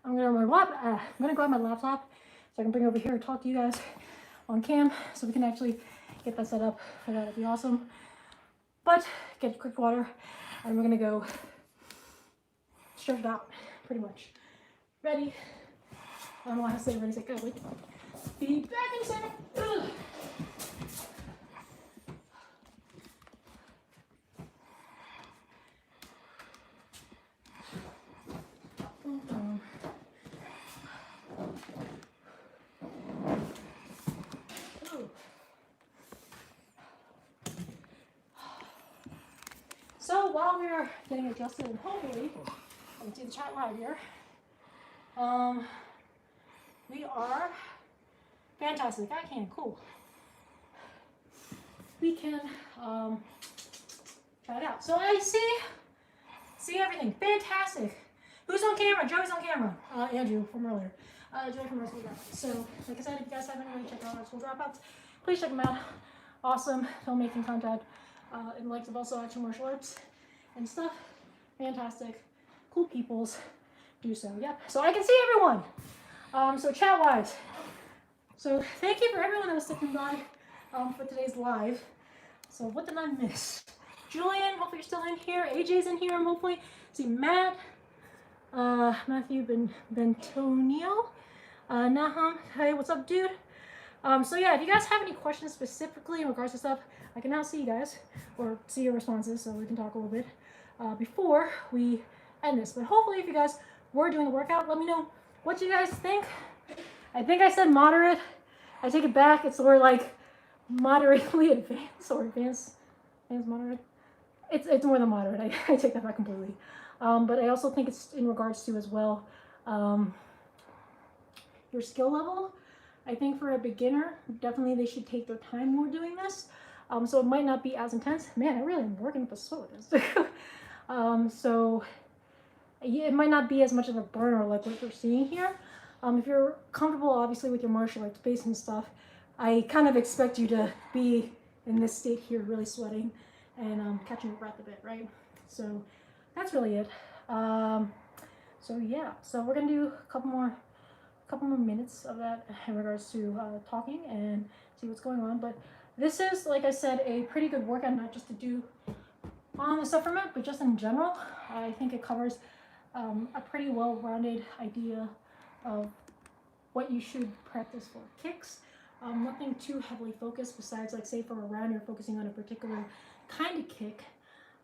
I'm gonna grab my laptop so I can bring it over here and talk to you guys on cam, so we can actually get that set up. For that, it'd be awesome. But get quick water, and we're gonna go stretch it out, pretty much. Ready? I don't know how to say ready. Say go. Wait. Be back in a second. Ugh. So while we're getting adjusted, and hopefully, I can see the chat live here. We are fantastic. I can. Cool. We can try it out. So I see everything. Fantastic. Who's on camera? Joey's on camera. Andrew from earlier. Joey from School Dropouts. So, like I said, if you guys haven't already checked out our School Dropouts, please check them out. Awesome filmmaking content in likes of also action martial arts and stuff. Fantastic. Cool peoples. Do so. Yep. So I can see everyone. So chat wise. So thank you for everyone that was sticking by for today's live. So what did I miss? Julian, hopefully you're still in here. AJ's in here. I'm hopefully. See Matt. Matthew Bentonio. Nahum. Hey, what's up, dude? So yeah, if you guys have any questions specifically in regards to stuff, I can now see you guys or see your responses, so we can talk a little bit before we end this. But hopefully, if you guys were doing the workout, let me know what you guys think. I think I said moderate. I take it back. It's more like moderately advanced or advanced moderate. It's more than moderate. I take that back completely. But I also think it's in regards to as well your skill level. I think for a beginner, definitely they should take their time more doing this. So it might not be as intense. Man, I really am working up a sweat with this. So yeah, it might not be as much of a burner like what you're seeing here. If you're comfortable, obviously, with your martial arts base and stuff, I kind of expect you to be in this state here, really sweating and catching your breath a bit, right? So that's really it. So yeah, so we're gonna do a couple more minutes of that in regards to talking and see what's going on. But this is, like I said, a pretty good workout, not just to do on the Zephyr Mat, but just in general. I think it covers a pretty well-rounded idea of what you should practice for kicks. Nothing too heavily focused besides, like, say for a round you're focusing on a particular kind of kick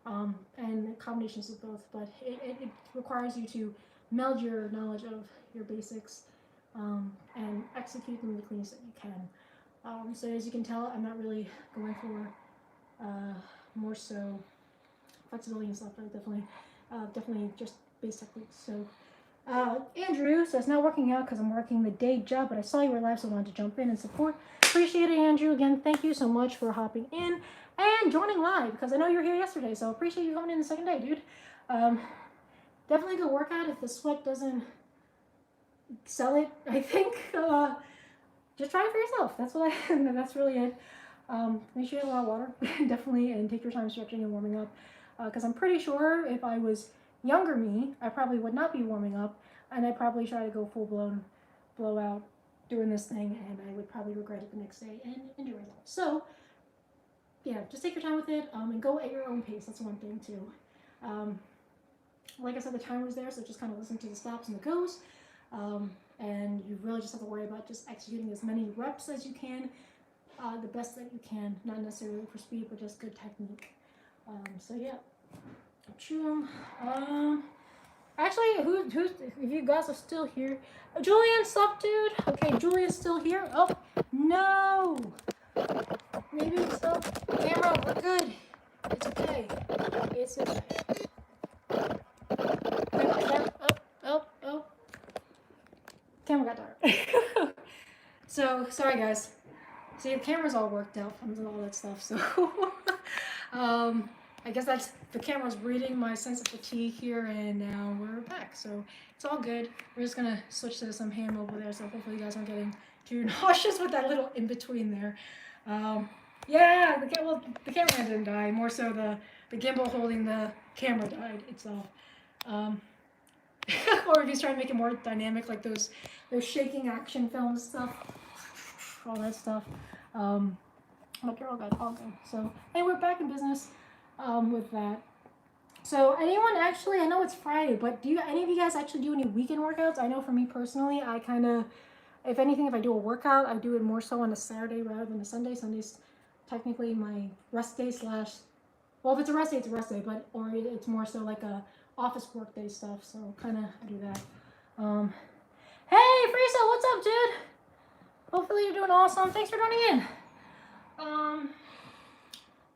and combinations of both, but it requires you to meld your knowledge of your basics and execute them the cleanest that you can. So as you can tell, I'm not really going for more so flexibility and stuff, but definitely just base techniques. So Andrew says, not working out because I'm working the day job, but I saw you were live, so I wanted to jump in and support. Appreciate it, Andrew. Again, thank you so much for hopping in and joining live, because I know you were here yesterday, so appreciate you coming in the second day, dude. Definitely go work out. If the sweat doesn't sell it, I think just try it for yourself. That's what that's really it. Make sure you have a lot of water, definitely, and take your time stretching and warming up, because I'm pretty sure if I was younger me, I probably would not be warming up, and I'd probably try to go full-blown blowout doing this thing, and I would probably regret it the next day and injure myself. So yeah, just take your time with it, and go at your own pace. That's one thing too. Like I said, the timer's there, so just kind of listen to the stops and the goes, and you really just have to worry about just executing as many reps as you can, the best that you can, not necessarily for speed, but just good technique. So yeah. Actually, who's if you guys are still here, Julian, sup, dude? Okay, Julian's still here. Oh no, maybe it's up. Camera, we're good. It's okay. It's okay. Oh. Camera got dark. So sorry, guys. See, the camera's all worked out and all that stuff. So I guess that's the camera's reading my sense of fatigue here, and now we're back. So it's all good. We're just gonna switch to some hand over there, so hopefully you guys aren't getting too nauseous with that little in between there. Yeah, the camera didn't die. More so the gimbal holding the camera died itself. or if he's trying to make it more dynamic, like those shaking action films stuff, all that stuff. But you're all good, all good. So, hey, we're back in business with that. So, anyone actually, I know it's Friday, but do any of you guys actually do any weekend workouts? I know for me personally, I kind of, if anything, if I do a workout, I do it more so on a Saturday rather than a Sunday. Sunday's technically my rest day slash, well, if it's a rest day, it's a rest day, but, or it's more so like a office work day stuff. So, kind of, I do that. Hey, Friso, what's up, dude? Hopefully you're doing awesome. Thanks for joining in.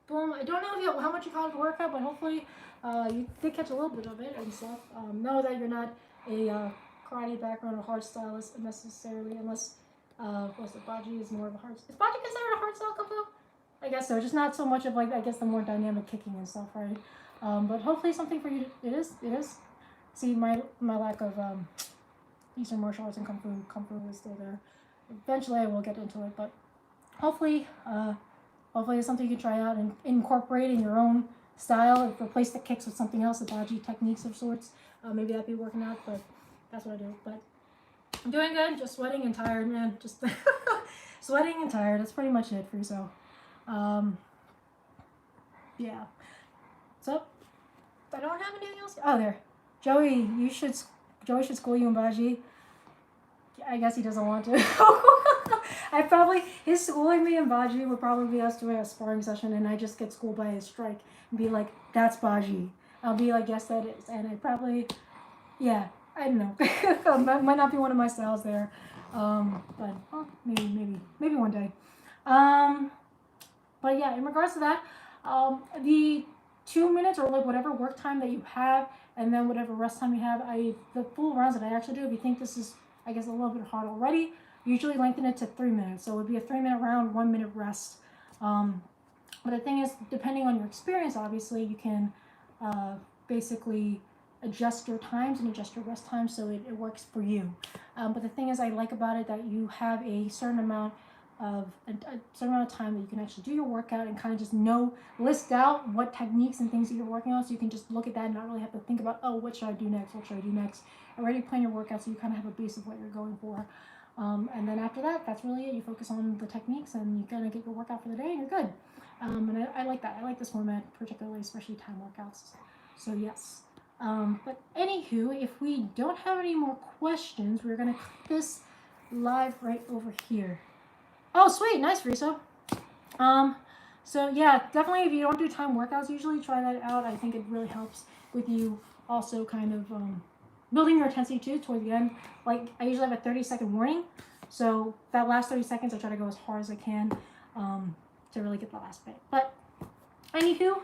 Boom. I don't know how much you call it a workout, but hopefully you did catch a little bit of it and stuff. Know that you're not a karate background or hard stylist necessarily, unless what's the Baji is more of a hard. Is Baji considered a hard style kung fu? I guess so. Just not so much of like, I guess, the more dynamic kicking and stuff, right? But hopefully something for you. It is. See, my lack of Eastern martial arts and kung fu is still there. Eventually I will get into it, but hopefully it's something you can try out and incorporate in your own style. Replace the kicks with something else, the Baji techniques of sorts. Maybe that'd be working out, but that's what I do. But I'm doing good, just sweating and tired, man. Just sweating and tired. That's pretty much it for you. So, yeah. So, I don't have anything else. Oh, there. Joey should school you in Baji. I guess he doesn't want to. His schooling me in Baji would probably be us doing a sparring session and I just get schooled by his strike and be like, that's Baji. I'll be like, yes, that is. And I probably, yeah, I don't know. That might not be one of my styles there. But maybe one day. But yeah, in regards to that, the 2 minutes or like whatever work time that you have and then whatever rest time you have, the full rounds that I actually do, if you think this is, I guess, a little bit hard already, usually lengthen it to 3 minutes. So it would be a 3-minute round, 1 minute rest. But the thing is, depending on your experience, obviously, you can basically adjust your times and adjust your rest times so it works for you. But the thing is, I like about it that you have a certain amount of time that you can actually do your workout and kind of just list out what techniques and things that you're working on, so you can just look at that and not really have to think about, oh, what should I do next, already plan your workout so you kind of have a base of what you're going for, and then after that, that's really it. You focus on the techniques and you kind of get your workout for the day and you're good. And I like that. I like this format particularly, especially time workouts. So yes. But anywho, if we don't have any more questions, we're gonna cut this live right over here. Oh, sweet. Nice, Riso. So yeah, definitely if you don't do time workouts, usually try that out. I think it really helps with you also kind of building your intensity too toward the end. Like I usually have a 30-second warning. So that last 30 seconds, I try to go as hard as I can to really get the last bit. But anywho,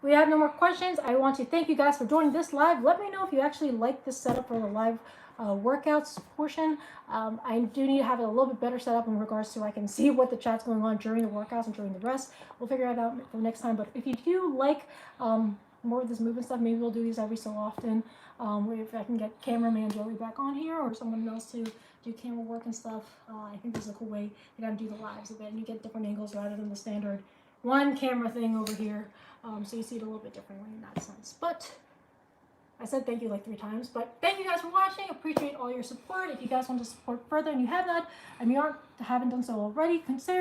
we have no more questions. I want to thank you guys for joining this live. Let me know if you actually like this setup for the live workouts portion. I do need to have it a little bit better set up in regards to I can see what the chat's going on during the workouts and during the rest. We'll figure it out for next time. But if you do like more of this movement stuff, maybe we'll do these every so often. If I can get cameraman Joey back on here or someone else to do camera work and stuff, I think this is a cool way to kind of do the lives a bit and you get different angles rather than the standard one camera thing over here. So you see it a little bit differently in that sense. But I said thank you like 3 times, but thank you guys for watching. Appreciate all your support. If you guys want to support further and you have not, and you haven't done so already, consider